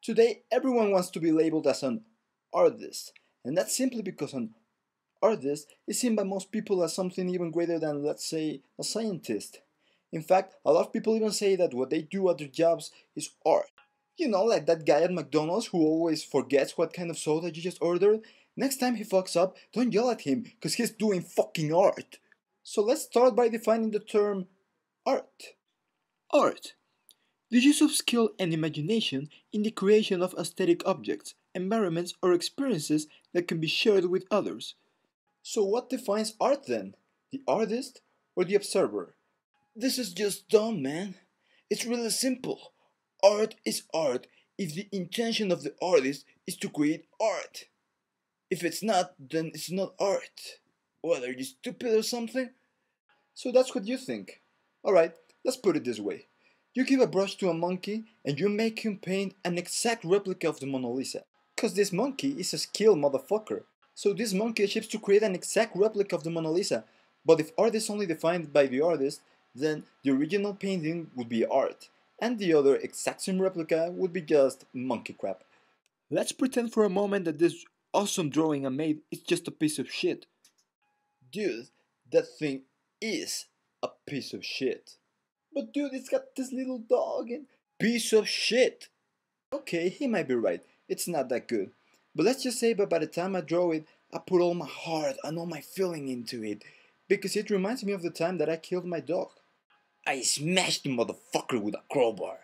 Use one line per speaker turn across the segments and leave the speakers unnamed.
Today, everyone wants to be labeled as an artist, and that's simply because an artist is seen by most people as something even greater than, let's say, a scientist. In fact, a lot of people even say that what they do at their jobs is art. You know, like that guy at McDonald's who always forgets what kind of soda you just ordered? Next time he fucks up, don't yell at him, because he's doing fucking art. So let's start by defining the term art. Art: the use of skill and imagination in the creation of aesthetic objects, environments, or experiences that can be shared with others. So, what defines art then? The artist or the observer? This is just dumb, man. It's really simple. Art is art if the intention of the artist is to create art. If it's not, then it's not art. What, are you stupid or something? So that's what you think. Alright, let's put it this way. You give a brush to a monkey and you make him paint an exact replica of the Mona Lisa. Cause this monkey is a skilled motherfucker. So this monkey achieves to create an exact replica of the Mona Lisa. But if art is only defined by the artist, then the original painting would be art, and the other exact same replica would be just monkey crap. Let's pretend for a moment that this awesome drawing I made is just a piece of shit. Dude, that thing is a piece of shit. But dude, it's got this little dog and... Piece of shit! Okay, he might be right. It's not that good. But let's just say that by the time I draw it, I put all my heart and all my feeling into it. Because it reminds me of the time that I killed my dog. I smashed the motherfucker with a crowbar.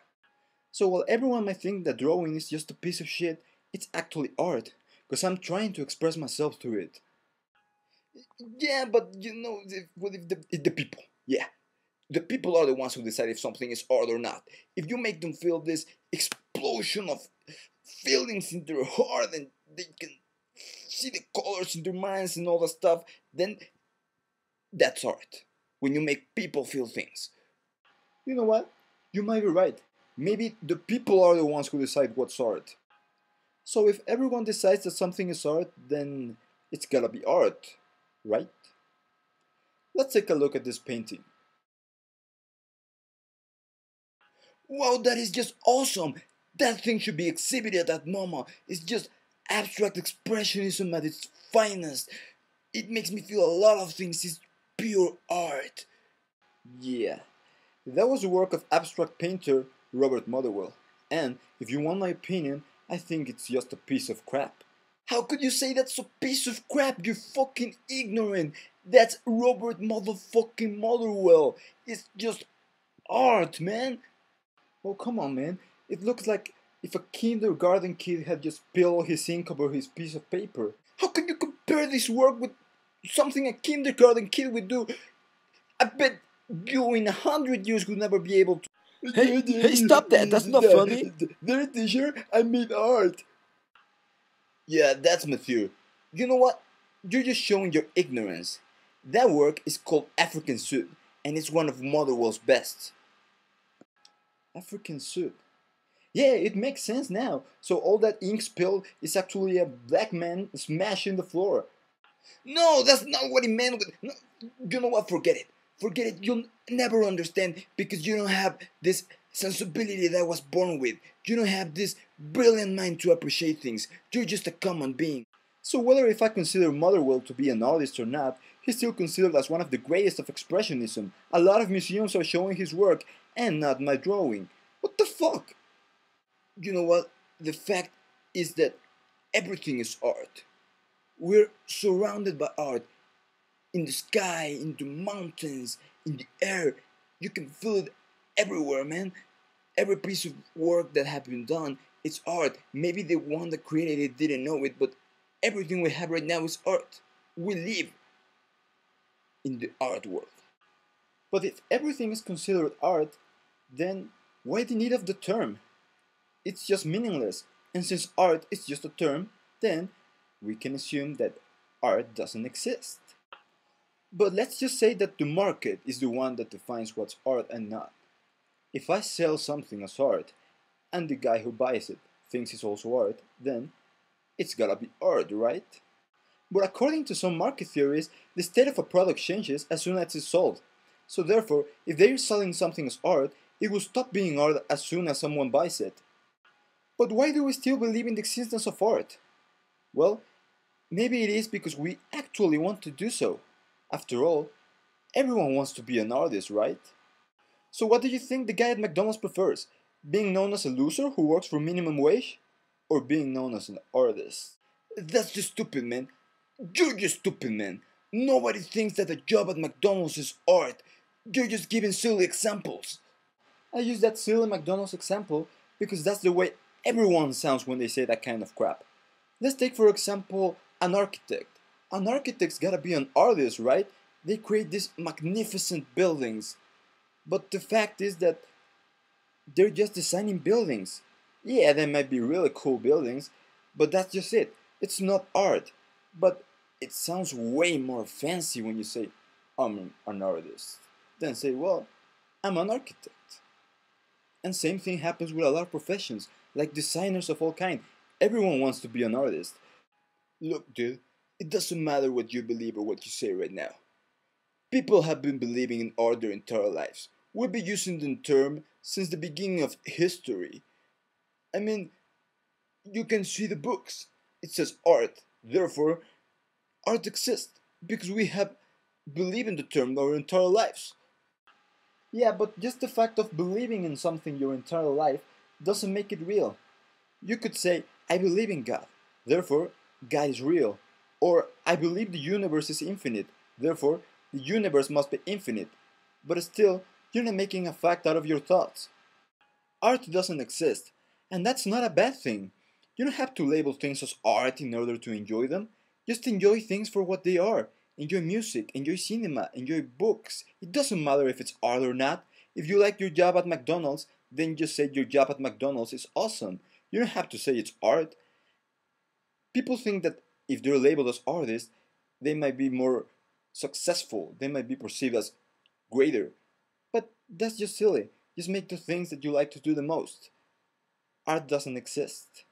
So while everyone might think that drawing is just a piece of shit, it's actually art. Because I'm trying to express myself through it. Yeah, but you know, if the people, yeah. The people are the ones who decide if something is art or not. If you make them feel this explosion of feelings in their heart and they can see the colors in their minds and all that stuff, then that's art. When you make people feel things. You know what? You might be right. Maybe the people are the ones who decide what's art. So if everyone decides that something is art, then it's gotta be art, right? Let's take a look at this painting. Wow, that is just awesome! That thing should be exhibited at MoMA. It's just abstract expressionism at its finest. It makes me feel a lot of things. It's pure art. Yeah, that was the work of abstract painter Robert Motherwell. And if you want my opinion, I think it's just a piece of crap. How could you say that's a piece of crap? You're fucking ignorant. That's Robert motherfucking Motherwell. It's just art, man. Oh, come on, man. It looks like if a kindergarten kid had just spilled his ink over his piece of paper. How can you compare this work with something a kindergarten kid would do? I bet you in 100 years would never be able to.
Hey, stop that. That's not funny.
There, teacher, I made art. Yeah, that's mature. You know what? You're just showing your ignorance. That work is called African Suit, and it's one of Motherwell's best. African Suit. Yeah, it makes sense now. So all that ink spill is actually a black man smashing the floor. No, that's not what he meant with... No, you know what? Forget it. Forget it. You'll never understand because you don't have this sensibility that I was born with. You don't have this brilliant mind to appreciate things. You're just a common being. So whether if I consider Motherwell to be an artist or not, he's still considered as one of the greatest of expressionism. A lot of museums are showing his work and not my drawing. What the fuck? You know what? The fact is that everything is art. We're surrounded by art. In the sky, in the mountains, in the air. You can feel it everywhere, man. Every piece of work that has been done, it's art. Maybe the one that created it didn't know it, but everything we have right now is art. We live in the art world. But if everything is considered art, then why the need of the term? It's just meaningless. And since art is just a term, then we can assume that art doesn't exist. But let's just say that the market is the one that defines what's art and not. If I sell something as art, and the guy who buys it thinks it's also art, then it's gotta be art, right? But according to some market theories, the state of a product changes as soon as it's sold. So therefore, if they're selling something as art, it will stop being art as soon as someone buys it. But why do we still believe in the existence of art? Well, maybe it is because we actually want to do so. After all, everyone wants to be an artist, right? So what do you think the guy at McDonald's prefers? Being known as a loser who works for minimum wage? Or being known as an artist? That's just stupid, man. You're just stupid, man. Nobody thinks that a job at McDonald's is art. You're just giving silly examples. I use that silly McDonald's example because that's the way everyone sounds when they say that kind of crap. Let's take for example an architect. An architect's gotta be an artist, right? They create these magnificent buildings. But the fact is that they're just designing buildings. Yeah, they might be really cool buildings, but that's just it. It's not art. But it sounds way more fancy when you say, I'm an artist, than say, well, I'm an architect. And same thing happens with a lot of professions, like designers of all kind. Everyone wants to be an artist. Look, dude, it doesn't matter what you believe or what you say right now. People have been believing in art their entire lives. We've been using the term since the beginning of history. I mean, you can see the books. It says art. Therefore, art exists because we have believed in the term our entire lives. Yeah, but just the fact of believing in something your entire life doesn't make it real. You could say, I believe in God. Therefore, God is real. Or, I believe the universe is infinite. Therefore, the universe must be infinite. But still, you're not making a fact out of your thoughts. Art doesn't exist, and that's not a bad thing. You don't have to label things as art in order to enjoy them. Just enjoy things for what they are. Enjoy music, enjoy cinema, enjoy books. It doesn't matter if it's art or not. If you like your job at McDonald's, then just say your job at McDonald's is awesome. You don't have to say it's art. People think that if they're labeled as artists, they might be more successful. They might be perceived as greater. But that's just silly. Just make the things that you like to do the most. Art doesn't exist.